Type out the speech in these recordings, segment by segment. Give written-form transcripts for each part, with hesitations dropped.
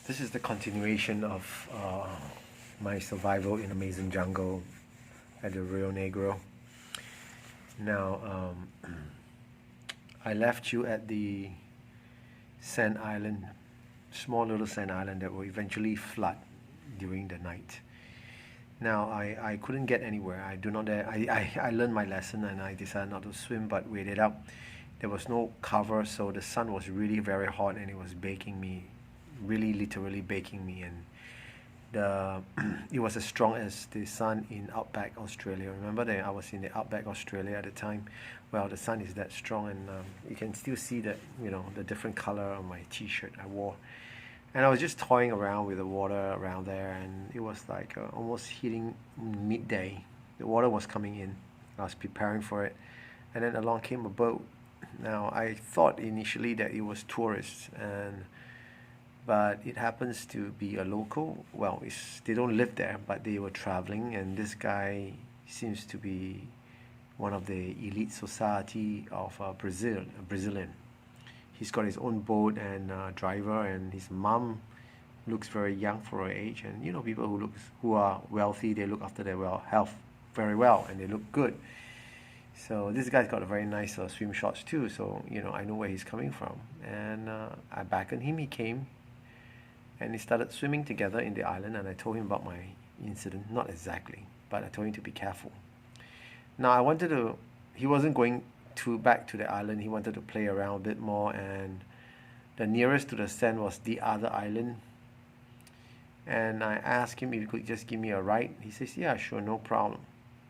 This is the continuation of my survival in Amazing Jungle at the Rio Negro. Now, I left you at the sand island, small little sand island that will eventually flood during the night. Now, I couldn't get anywhere. I do not dare. I learned my lesson and I decided not to swim, but waited up. There was no cover, so the sun was really very hot and it was baking me, really literally baking me. And it was as strong as the sun in outback Australia. Remember that I was in the outback Australia at the time. Well, the sun is that strong, and you can still see that, the different color on my t-shirt I wore. And I was just toying around with the water around there, and it was like almost hitting midday. The water was coming in. I was preparing for it, and then along came a boat. Now, I thought initially that it was tourists, but it happens to be a local. Well, they don't live there, but they were traveling, and this guy seems to be one of the elite society of Brazil, a Brazilian. He's got his own boat and driver, and his mom looks very young for her age. And people who are wealthy, they look after their health very well, and they look good. So this guy's got a very nice swim shorts too. So I know where he's coming from, and I beckoned him. He came, and he started swimming together in the island. And I told him about my incident, not exactly, but I told him to be careful. Now he wasn't going back to the island. He wanted to play around a bit more, and the nearest to the sand was the other island. And I asked him if he could just give me a ride. He says, yeah, sure, no problem.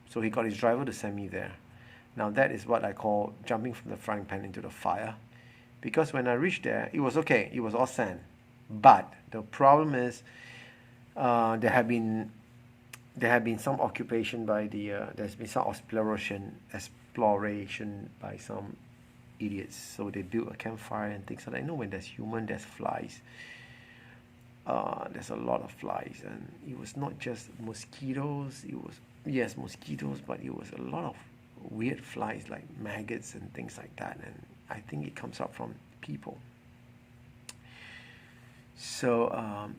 So he got his driver to send me there. Now that is what I call jumping from the frying pan into the fire, because when I reached there, it was okay. It was all sand. But the problem is there have been some occupation by there's been some exploration by some idiots. So they built a campfire and things like that. When there's human, there's flies. There's a lot of flies, and it was not just mosquitoes. Yes, mosquitoes, but it was a lot of weird flies like maggots and things like that. And I think it comes up from people. So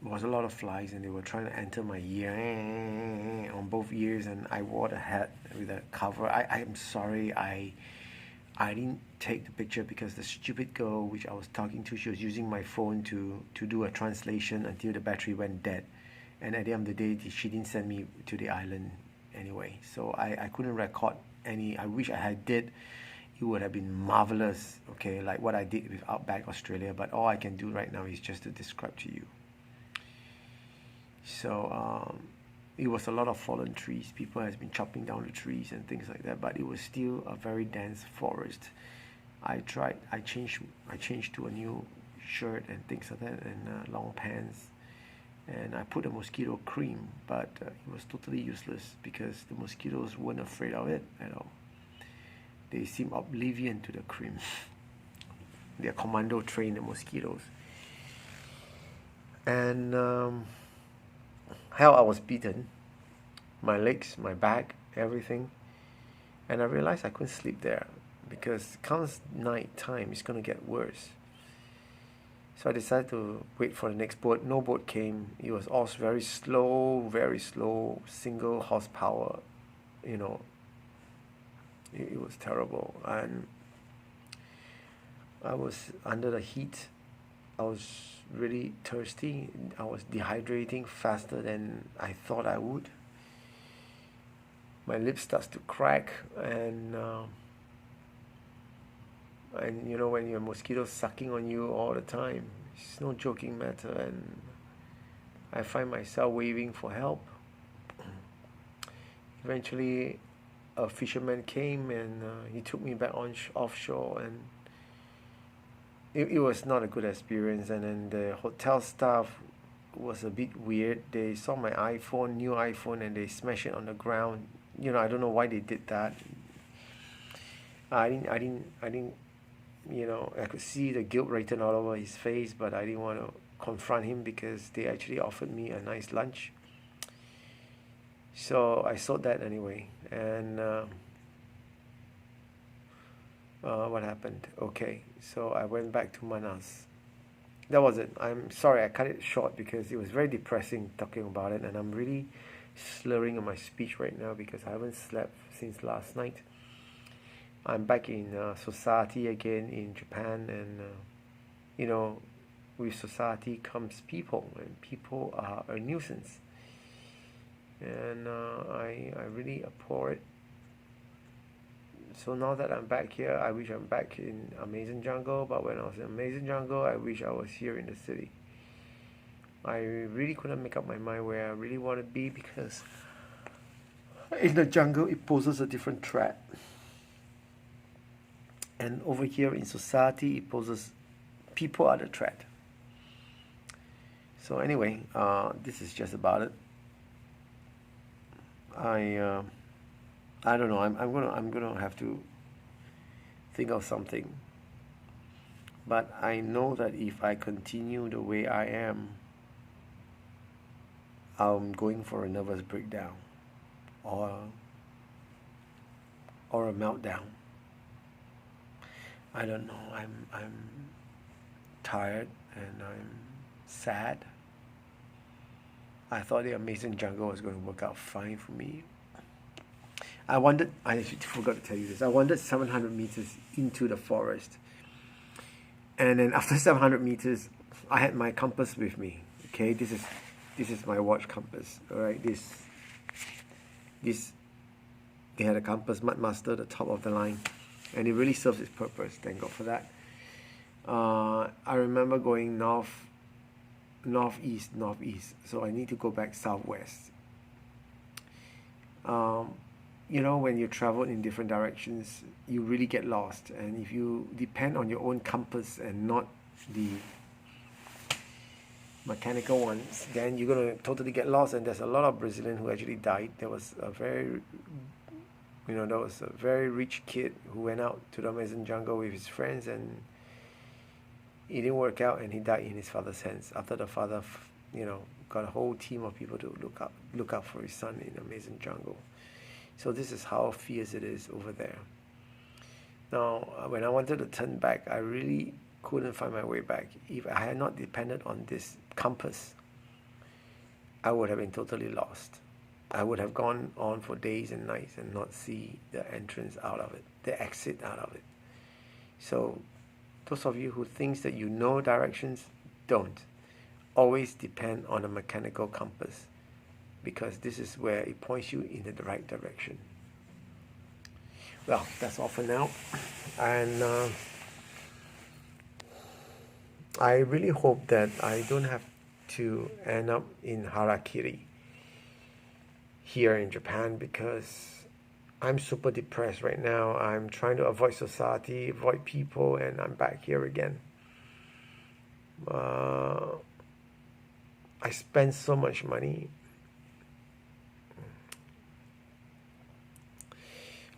there was a lot of flies, and they were trying to enter my ear, on both ears, and I wore the hat with a cover. I'm sorry, I didn't take the picture because the stupid girl which I was talking to, she was using my phone to do a translation until the battery went dead. And at the end of the day, she didn't send me to the island anyway. So I couldn't record any. I wish I had did. It would have been marvelous, okay, like what I did with Outback Australia, but all I can do right now is just to describe to you. So it was a lot of fallen trees. People has been chopping down the trees and things like that, but it was still a very dense forest. I changed to a new shirt and things like that, and long pants, and I put a mosquito cream, but it was totally useless because the mosquitoes weren't afraid of it at all. They seem oblivion to the cream. They're commando trained mosquitoes. And hell, I was beaten. My legs, my back, everything. And I realized I couldn't sleep there because comes night time, it's going to get worse. So I decided to wait for the next boat. No boat came. It was all very slow, single horsepower, It was terrible, and I was under the heat. I was really thirsty. I was dehydrating faster than I thought I would. My lips starts to crack, and when your mosquitoes sucking on you all the time, it's no joking matter. And I find myself waving for help. Eventually, a fisherman came, and he took me back offshore, and it was not a good experience. And then the hotel staff was a bit weird. They saw my new iPhone, and they smashed it on the ground. I don't know why they did that. I didn't. I could see the guilt written all over his face, but I didn't want to confront him because they actually offered me a nice lunch. So I sold that anyway, and what happened? Okay, so I went back to Manas, that was it. I'm sorry I cut it short because it was very depressing talking about it, and I'm really slurring on my speech right now because I haven't slept since last night. I'm back in society again in Japan, and you know, with society comes people, and people are a nuisance, and I really abhor it. So now that I'm back here, I wish I'm back in Amazing Jungle, but when I was in Amazing Jungle, I wish I was here in the city. I really couldn't make up my mind where I really want to be, because in the jungle it poses a different threat. And over here in society, it poses people are the threat. So anyway, this is just about it. I don't know. I'm gonna have to think of something. But I know that if I continue the way I am, I'm going for a nervous breakdown, or a meltdown. I don't know. I'm tired and I'm sad. I thought the Amazing Jungle was going to work out fine for me. I forgot to tell you this. I wandered 700 meters into the forest. And then after 700 meters, I had my compass with me. Okay, this is my watch compass. All right, they had a compass, Mudmaster, the top of the line, and it really serves its purpose. Thank God for that. I remember going northeast, so I need to go back southwest. You know, when you travel in different directions, you really get lost, and if you depend on your own compass and not the mechanical ones, then you're going to totally get lost. And there's a lot of Brazilians who actually died. There was a very rich kid who went out to the Amazon jungle with his friends, and it didn't work out, and he died in his father's hands after the father, got a whole team of people to look out for his son in the Amazon jungle. So this is how fierce it is over there. Now, when I wanted to turn back, I really couldn't find my way back. If I had not depended on this compass, I would have been totally lost. I would have gone on for days and nights and not see the entrance out of it, the exit out of it. So those of you who thinks that you know directions, don't. Always depend on a mechanical compass, because this is where it points you in the right direction. Well, that's all for now. And I really hope that I don't have to end up in harakiri here in Japan, because I'm super depressed right now. I'm trying to avoid society, avoid people, and I'm back here again. I spend so much money.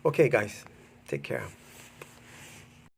Okay, guys, take care.